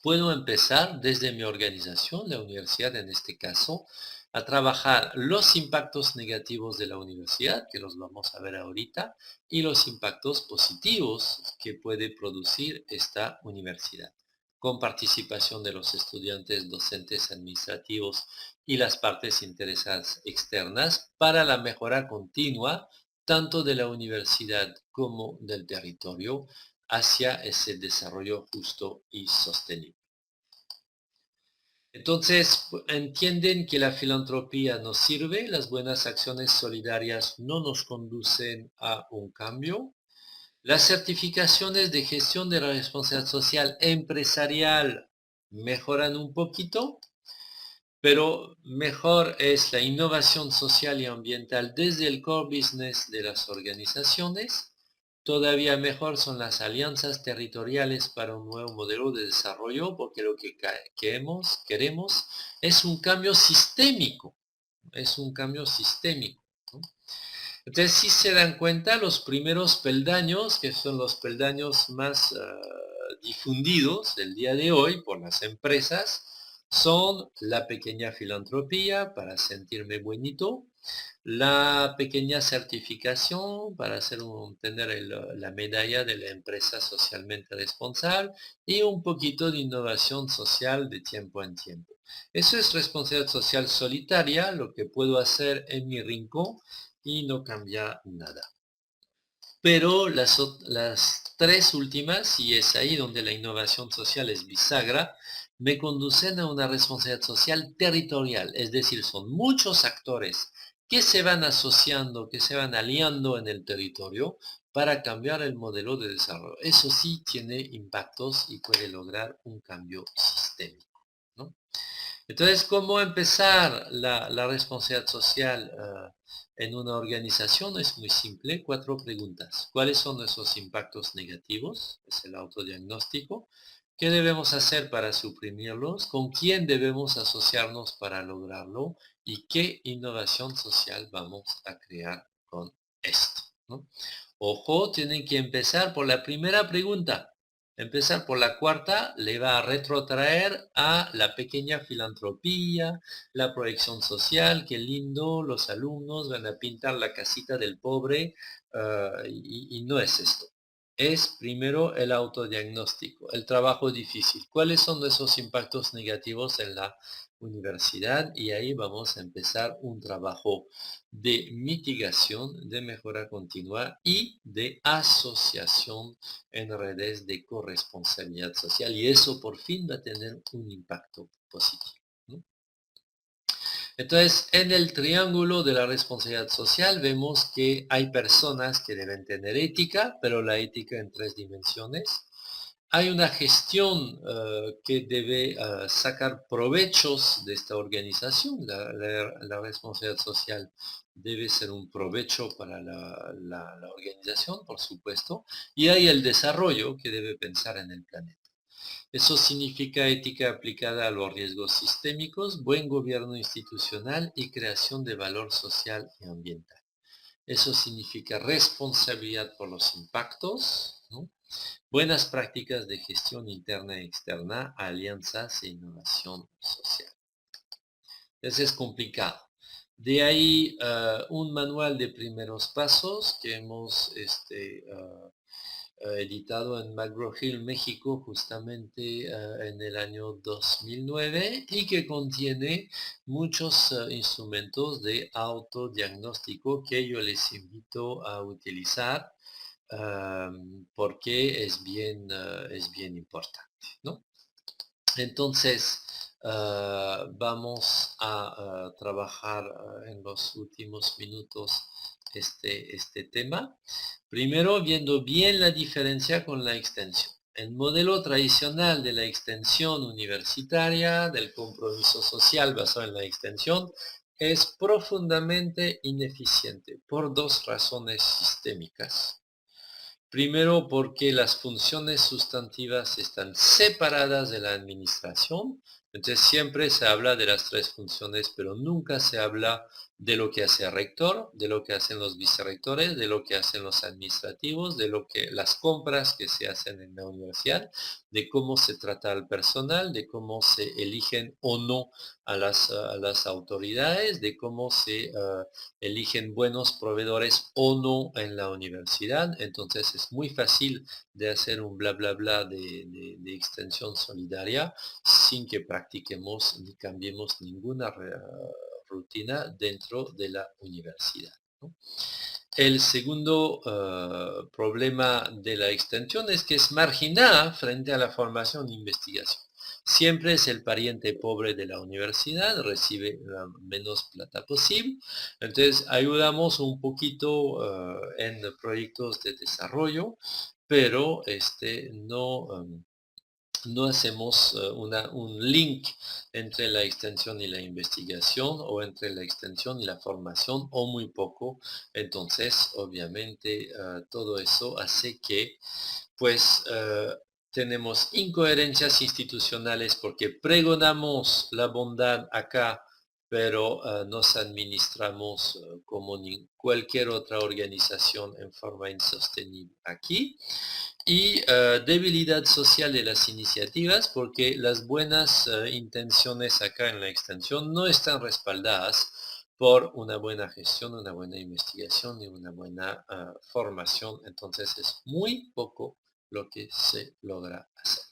Puedo empezar desde mi organización, la universidad en este caso, a trabajar los impactos negativos de la universidad, que los vamos a ver ahorita, y los impactos positivos que puede producir esta universidad, con participación de los estudiantes, docentes, administrativos y las partes interesadas externas para la mejora continua tanto de la universidad como del territorio hacia ese desarrollo justo y sostenible. Entonces, entienden que la filantropía nos sirve, las buenas acciones solidarias no nos conducen a un cambio. Las certificaciones de gestión de la responsabilidad social empresarial mejoran un poquito, pero mejor es la innovación social y ambiental desde el core business de las organizaciones. Todavía mejor son las alianzas territoriales para un nuevo modelo de desarrollo, porque lo que queremos es un cambio sistémico, es un cambio sistémico, ¿no? Entonces, si se dan cuenta, los primeros peldaños, que son los peldaños más difundidos del día de hoy por las empresas, son la pequeña filantropía para sentirme buenito, la pequeña certificación para tener la medalla de la empresa socialmente responsable, y un poquito de innovación social de tiempo en tiempo. Eso es responsabilidad social solitaria, lo que puedo hacer en mi rincón y no cambia nada. Pero las tres últimas, y es ahí donde la innovación social es bisagra, me conducen a una responsabilidad social territorial, es decir, son muchos actores que se van asociando, que se van aliando en el territorio para cambiar el modelo de desarrollo. Eso sí tiene impactos y puede lograr un cambio sistémico, ¿no? Entonces, ¿cómo empezar la responsabilidad social en una organización? Es muy simple, 4 preguntas. ¿Cuáles son nuestros impactos negativos? Es el autodiagnóstico. ¿Qué debemos hacer para suprimirlos? ¿Con quién debemos asociarnos para lograrlo? ¿Y qué innovación social vamos a crear con esto, ¿no? Ojo, tienen que empezar por la primera pregunta. Empezar por la cuarta le va a retrotraer a la pequeña filantropía, la proyección social, qué lindo, los alumnos van a pintar la casita del pobre, y no es esto. Es primero el autodiagnóstico, el trabajo difícil. ¿Cuáles son esos impactos negativos en la universidad? Y ahí vamos a empezar un trabajo de mitigación, de mejora continua y de asociación en redes de corresponsabilidad social, y eso por fin va a tener un impacto positivo, ¿no? Entonces, en el triángulo de la responsabilidad social vemos que hay personas que deben tener ética, pero la ética en 3 dimensiones. hay una gestión que debe sacar provechos de esta organización. La responsabilidad social debe ser un provecho para la organización, por supuesto, y hay el desarrollo que debe pensar en el planeta. Eso significa ética aplicada a los riesgos sistémicos, buen gobierno institucional y creación de valor social y ambiental. Eso significa responsabilidad por los impactos, ¿no? Buenas prácticas de gestión interna y externa, alianzas e innovación social. Eso es complicado. De ahí un manual de primeros pasos que hemos editado en McGraw-Hill, México, justamente en el año 2009 y que contiene muchos instrumentos de autodiagnóstico que yo les invito a utilizar porque es bien importante, ¿no? Entonces, vamos a trabajar en los últimos minutos este tema. Primero, viendo bien la diferencia con la extensión. El modelo tradicional de la extensión universitaria, del compromiso social basado en la extensión, es profundamente ineficiente por dos razones sistémicas. Primero, porque las funciones sustantivas están separadas de la administración. Entonces siempre se habla de las tres funciones, pero nunca se habla de lo que hace el rector, de lo que hacen los vicerrectores, de lo que hacen los administrativos, de lo que las compras que se hacen en la universidad, de cómo se trata al personal, de cómo se eligen o no a las autoridades, de cómo se eligen buenos proveedores o no en la universidad. Entonces es muy fácil de hacer un bla bla bla de extensión solidaria sin que practiquemos ni cambiemos ninguna rutina dentro de la universidad, ¿no? El segundo problema de la extensión es que es marginal frente a la formación e investigación. Siempre es el pariente pobre de la universidad, recibe la menos plata posible. Entonces ayudamos un poquito en proyectos de desarrollo, pero no hacemos un link entre la extensión y la investigación o entre la extensión y la formación o muy poco. Entonces, obviamente, todo eso hace que, pues, tenemos incoherencias institucionales porque pregonamos la bondad acá, pero nos administramos como cualquier otra organización en forma insostenible aquí. Y debilidad social de las iniciativas porque las buenas intenciones acá en la extensión no están respaldadas por una buena gestión, una buena investigación y una buena formación. Entonces es muy poco lo que se logra hacer.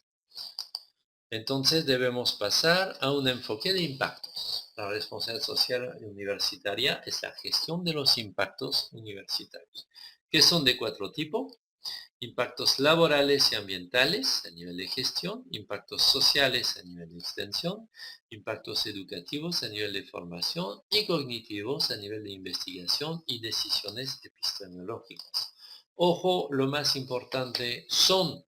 Entonces debemos pasar a un enfoque de impactos. La responsabilidad social universitaria es la gestión de los impactos universitarios, que son de cuatro tipos: impactos laborales y ambientales a nivel de gestión, impactos sociales a nivel de extensión, impactos educativos a nivel de formación y cognitivos a nivel de investigación y decisiones epistemológicas. Ojo, lo más importante son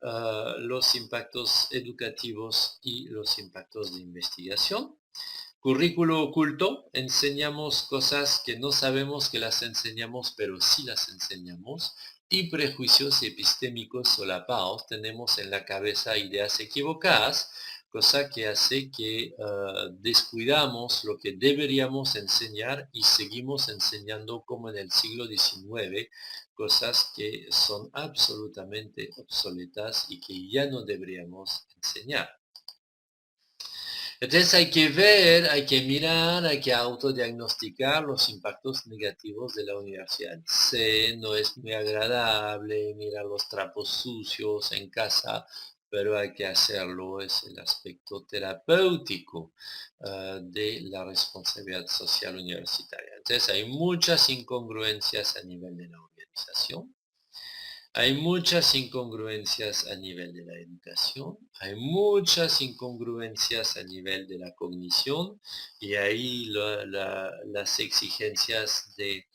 los impactos educativos y los impactos de investigación. Currículo oculto, enseñamos cosas que no sabemos que las enseñamos, pero sí las enseñamos. Y prejuicios epistémicos solapados, tenemos en la cabeza ideas equivocadas, cosa que hace que descuidamos lo que deberíamos enseñar y seguimos enseñando como en el siglo XIX, cosas que son absolutamente obsoletas y que ya no deberíamos enseñar. Entonces hay que ver, hay que mirar, hay que autodiagnosticar los impactos negativos de la universidad. Sé, no es muy agradable mirar los trapos sucios en casa, pero hay que hacerlo, es el aspecto terapéutico de la responsabilidad social universitaria. Entonces hay muchas incongruencias a nivel de la organización. Hay muchas incongruencias a nivel de la educación, hay muchas incongruencias a nivel de la cognición y ahí las exigencias de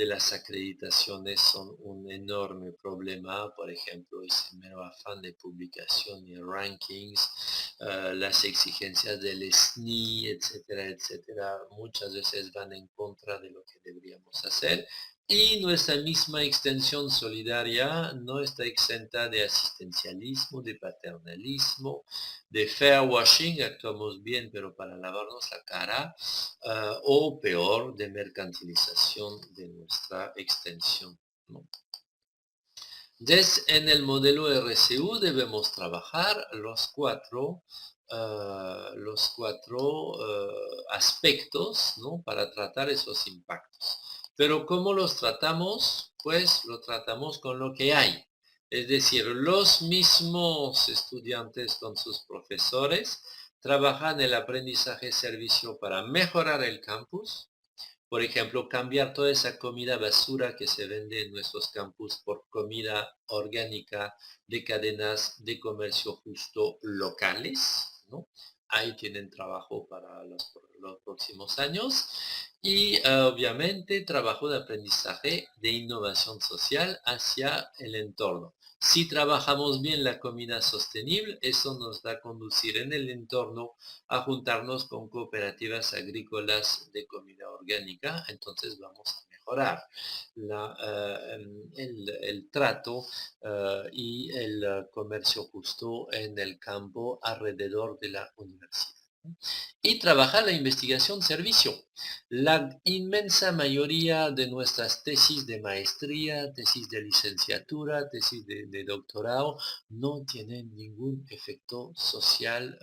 las acreditaciones son un enorme problema, por ejemplo, ese mero afán de publicación y rankings, las exigencias del SNI, etcétera, etcétera, muchas veces van en contra de lo que deberíamos hacer. Y nuestra misma extensión solidaria no está exenta de asistencialismo, de paternalismo, de fairwashing, actuamos bien pero para lavarnos la cara, o peor, de mercantilización de nuestra extensión, ¿no? Entonces, en el modelo RCU debemos trabajar los cuatro aspectos, ¿no? Para tratar esos impactos. Pero ¿cómo los tratamos? Pues lo tratamos con lo que hay. Es decir, los mismos estudiantes con sus profesores trabajan el aprendizaje-servicio para mejorar el campus. Por ejemplo, cambiar toda esa comida basura que se vende en nuestros campus por comida orgánica de cadenas de comercio justo locales, ¿no? Ahí tienen trabajo para los próximos años. Y obviamente trabajo de aprendizaje de innovación social hacia el entorno. Si trabajamos bien la comida sostenible, eso nos va a conducir en el entorno a juntarnos con cooperativas agrícolas de comida orgánica, entonces vamos a mejorar el trato y el comercio justo en el campo alrededor de la universidad. Y trabajar la investigación-servicio. La inmensa mayoría de nuestras tesis de maestría, tesis de licenciatura, tesis de doctorado, no tienen ningún efecto social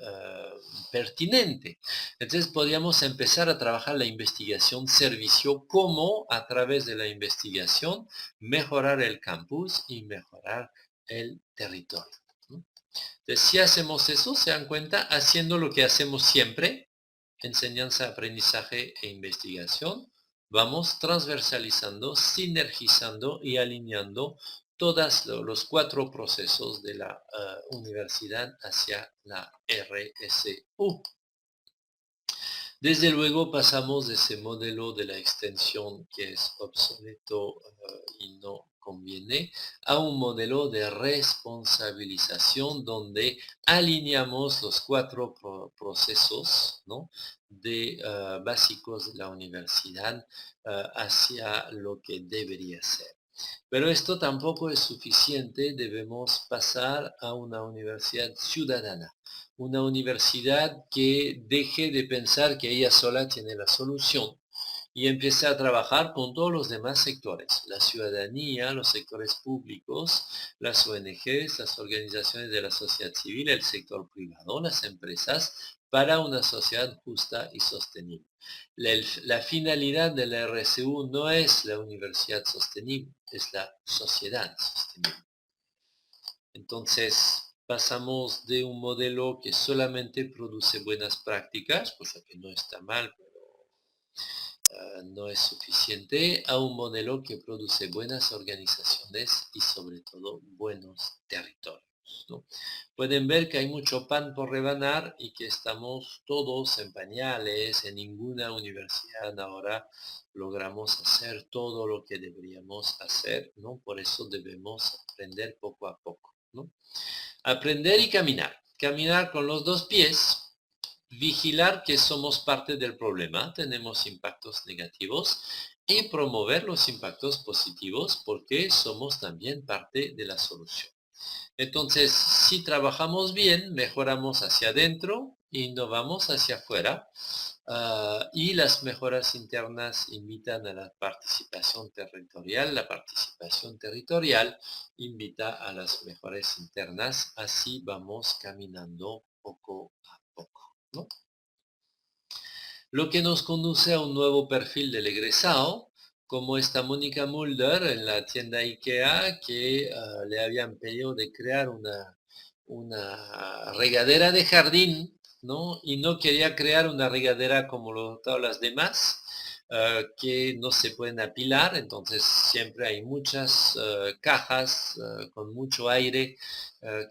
pertinente. Entonces podríamos empezar a trabajar la investigación-servicio como a través de la investigación mejorar el campus y mejorar el territorio, ¿no? Entonces, si hacemos eso, se dan cuenta, haciendo lo que hacemos siempre, enseñanza, aprendizaje e investigación, vamos transversalizando, sinergizando y alineando todos los cuatro procesos de la universidad hacia la RSU. Desde luego pasamos de ese modelo de la extensión que es obsoleto y no conviene, a un modelo de responsabilización donde alineamos los cuatro procesos, ¿no? Básicos de la universidad hacia lo que debería ser. Pero esto tampoco es suficiente, debemos pasar a una universidad ciudadana, una universidad que deje de pensar que ella sola tiene la solución y empiece a trabajar con todos los demás sectores, la ciudadanía, los sectores públicos, las ONGs, las organizaciones de la sociedad civil, el sector privado, las empresas, para una sociedad justa y sostenible. La finalidad de la RSU no es la universidad sostenible, es la sociedad sostenible. Entonces, pasamos de un modelo que solamente produce buenas prácticas, cosa que no está mal, pero no es suficiente, a un modelo que produce buenas organizaciones y sobre todo buenos territorios, ¿no? Pueden ver que hay mucho pan por rebanar y que estamos todos en pañales, en ninguna universidad ahora logramos hacer todo lo que deberíamos hacer, ¿no? Por eso debemos aprender poco a poco, ¿no? Aprender y caminar. Caminar con los dos pies, vigilar que somos parte del problema, tenemos impactos negativos, y promover los impactos positivos porque somos también parte de la solución. Entonces, si trabajamos bien, mejoramos hacia adentro, innovamos hacia afuera, y las mejoras internas invitan a la participación territorial. La participación territorial invita a las mejoras internas. Así vamos caminando poco a poco, ¿no? Lo que nos conduce a un nuevo perfil del egresado, como esta Mónica Mulder en la tienda IKEA, que le habían pedido de crear una regadera de jardín, ¿no? Y no quería crear una regadera como todas las demás, que no se pueden apilar, entonces siempre hay muchas cajas con mucho aire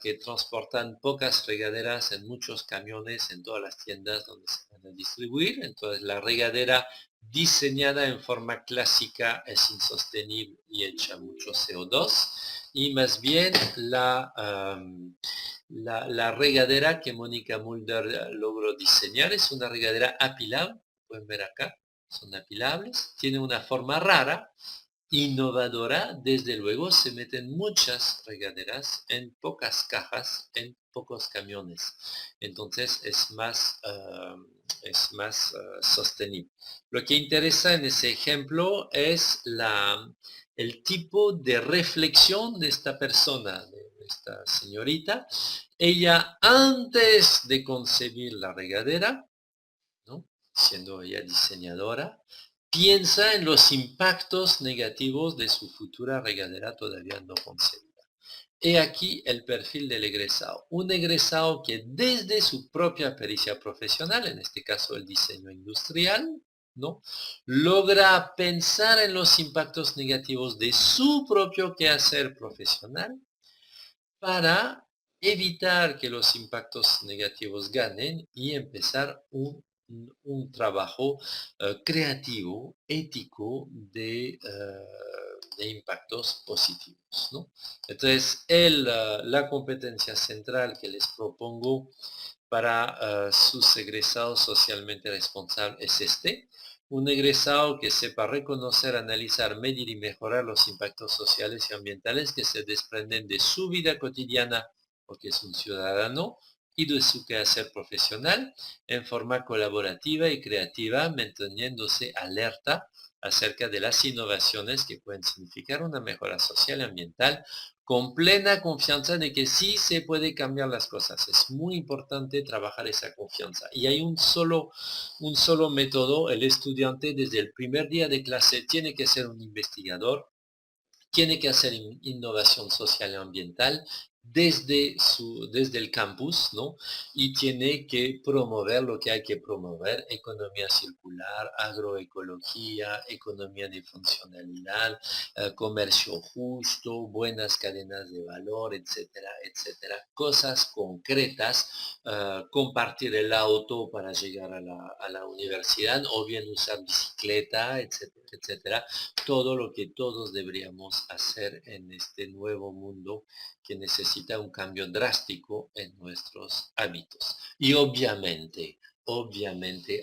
que transportan pocas regaderas en muchos camiones en todas las tiendas donde se van a distribuir. Entonces la regadera diseñada en forma clásica es insostenible y echa mucho CO2 y más bien la regadera que Mónica Mulder logró diseñar es una regadera apilable, pueden ver acá, son apilables, tiene una forma rara, innovadora, desde luego se meten muchas regaderas en pocas cajas, en pocos camiones. Entonces sostenible. Lo que interesa en ese ejemplo es el tipo de reflexión de esta persona, de esta señorita. Ella, antes de concebir la regadera, ¿no?, siendo ella diseñadora, piensa en los impactos negativos de su futura regadera todavía no concebida. He aquí el perfil del egresado. Un egresado que desde su propia pericia profesional, en este caso el diseño industrial, ¿no?, logra pensar en los impactos negativos de su propio quehacer profesional para evitar que los impactos negativos ganen y empezar un trabajo creativo, ético de impactos positivos, ¿no? Entonces, la competencia central que les propongo para sus egresados socialmente responsables es un egresado que sepa reconocer, analizar, medir y mejorar los impactos sociales y ambientales que se desprenden de su vida cotidiana, porque es un ciudadano, y de su quehacer profesional, en forma colaborativa y creativa, manteniéndose alerta acerca de las innovaciones que pueden significar una mejora social y ambiental, con plena confianza de que sí se puede cambiar las cosas. Es muy importante trabajar esa confianza. Y hay un solo método. El estudiante desde el primer día de clase tiene que ser un investigador, tiene que hacer innovación social y ambiental desde el campus, ¿no? Y tiene que promover lo que hay que promover: economía circular, agroecología, economía de funcionalidad, comercio justo, buenas cadenas de valor, etcétera, etcétera. Cosas concretas, compartir el auto para llegar a la universidad, o bien usar bicicleta, etcétera, etcétera. Todo lo que todos deberíamos hacer en este nuevo mundo que necesita un cambio drástico en nuestros hábitos. Y obviamente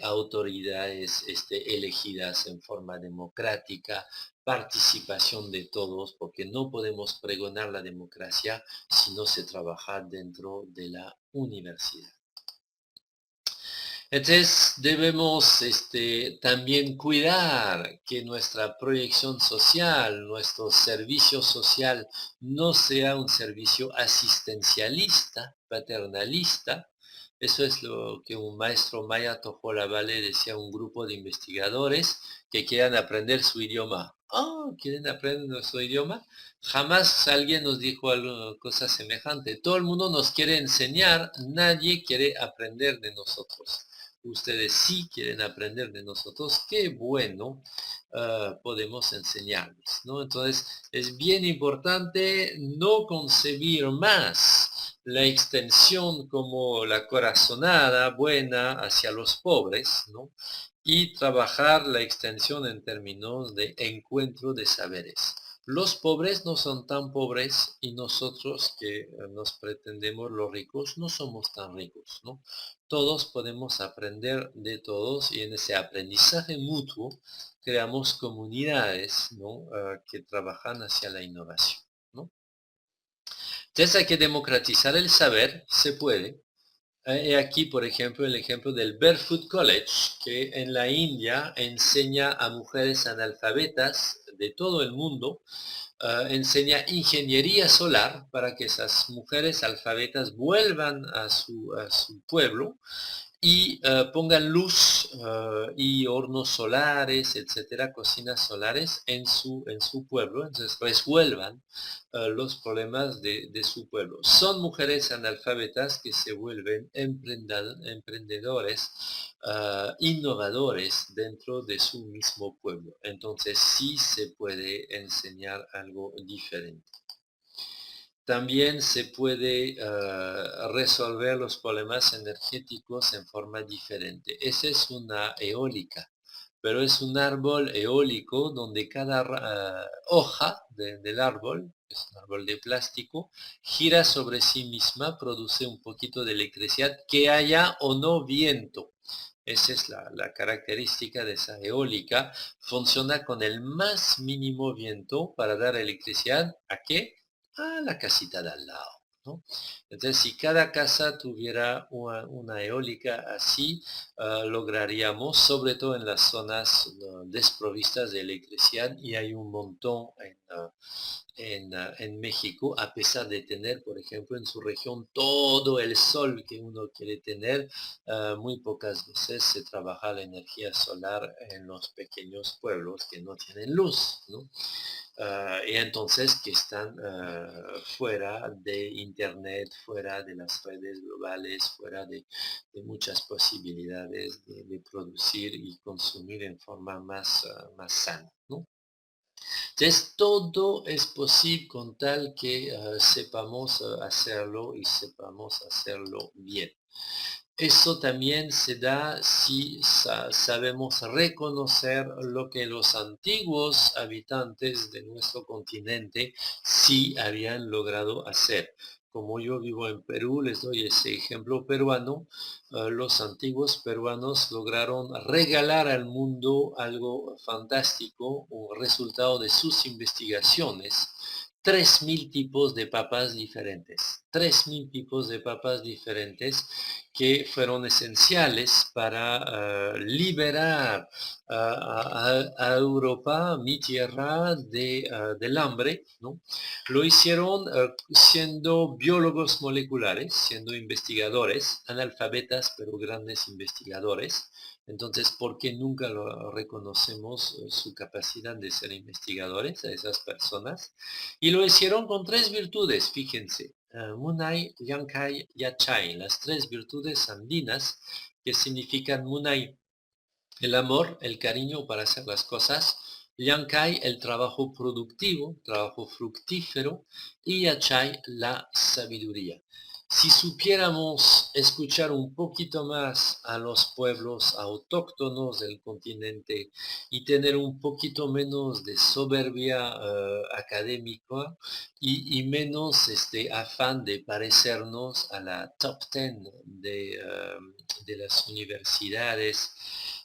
autoridades elegidas en forma democrática, participación de todos, porque no podemos pregonar la democracia si no se trabaja dentro de la universidad. Entonces debemos también cuidar que nuestra proyección social, nuestro servicio social, no sea un servicio asistencialista, paternalista. Eso es lo que un maestro maya Tojola Vale decía a un grupo de investigadores que quieran aprender su idioma. Oh, ¿quieren aprender nuestro idioma? Jamás alguien nos dijo alguna cosa semejante. Todo el mundo nos quiere enseñar, nadie quiere aprender de nosotros. Ustedes sí quieren aprender de nosotros, qué bueno, podemos enseñarles, ¿no? Entonces, es bien importante no concebir más la extensión como la corazonada buena hacia los pobres, ¿no?, y trabajar la extensión en términos de encuentro de saberes. Los pobres no son tan pobres y nosotros que nos pretendemos los ricos no somos tan ricos, ¿no? Todos podemos aprender de todos y en ese aprendizaje mutuo creamos comunidades, ¿no?, que trabajan hacia la innovación, ¿no? Entonces hay que democratizar el saber, se puede. He aquí, por ejemplo, el ejemplo del Barefoot College, que en la India enseña a mujeres analfabetas de todo el mundo, enseña ingeniería solar para que esas mujeres alfabetas vuelvan a su pueblo y pongan luz y hornos solares, etcétera, cocinas solares en su pueblo, entonces resuelvan los problemas de su pueblo. Son mujeres analfabetas que se vuelven emprendedores, innovadores dentro de su mismo pueblo. Entonces sí se puede enseñar algo diferente. También se puede resolver los problemas energéticos en forma diferente. Esa es una eólica, pero es un árbol eólico donde cada hoja del árbol, es un árbol de plástico, gira sobre sí misma, produce un poquito de electricidad, que haya o no viento. Esa es la característica de esa eólica. Funciona con el más mínimo viento para dar electricidad. ¿A qué? A la casita de al lado, ¿no? Entonces, si cada casa tuviera una eólica así, lograríamos, sobre todo en las zonas desprovistas de electricidad, y hay un montón en México, a pesar de tener, por ejemplo, en su región todo el sol que uno quiere tener, muy pocas veces se trabaja la energía solar en los pequeños pueblos que no tienen luz, ¿no? Y entonces que están fuera de Internet, fuera de las redes globales, fuera de muchas posibilidades de producir y consumir en forma más sana, ¿no? Entonces, todo es posible con tal que sepamos hacerlo y sepamos hacerlo bien. Eso también se da si sabemos reconocer lo que los antiguos habitantes de nuestro continente sí habían logrado hacer. Como yo vivo en Perú, les doy ese ejemplo peruano. Los antiguos peruanos lograron regalar al mundo algo fantástico, un resultado de sus investigaciones. 3.000 tipos de papas diferentes. 3.000 tipos de papas diferentes que fueron esenciales para liberar a Europa, mi tierra, del hambre, ¿no? Lo hicieron siendo biólogos moleculares, siendo investigadores, analfabetas, pero grandes investigadores. Entonces, ¿por qué nunca lo reconocemos su capacidad de ser investigadores a esas personas? Y lo hicieron con tres virtudes, fíjense. Munay, Yankai, Yachay, las tres virtudes andinas que significan Munay, el amor, el cariño para hacer las cosas; Yankai, el trabajo productivo, trabajo fructífero; y Yachay, la sabiduría. Si supiéramos escuchar un poquito más a los pueblos autóctonos del continente y tener un poquito menos de soberbia académica y menos este afán de parecernos a la top ten de las universidades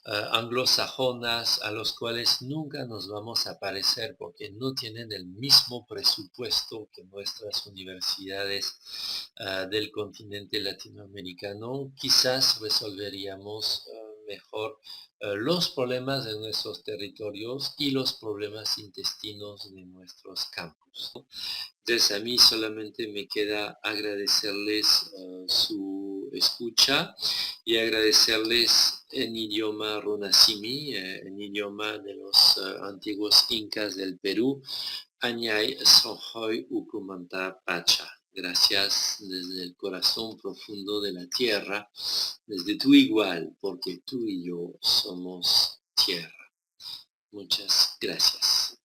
anglosajonas, a los cuales nunca nos vamos a parecer porque no tienen el mismo presupuesto que nuestras universidades del continente latinoamericano, quizás resolveríamos mejor los problemas de nuestros territorios y los problemas intestinos de nuestros campos, ¿no? Entonces a mí solamente me queda agradecerles su escucha y agradecerles en idioma runasimi, en idioma de los antiguos incas del Perú, Añay Sonjoy Ucumanta Pacha. Gracias desde el corazón profundo de la tierra, desde tu igual, porque tú y yo somos tierra. Muchas gracias.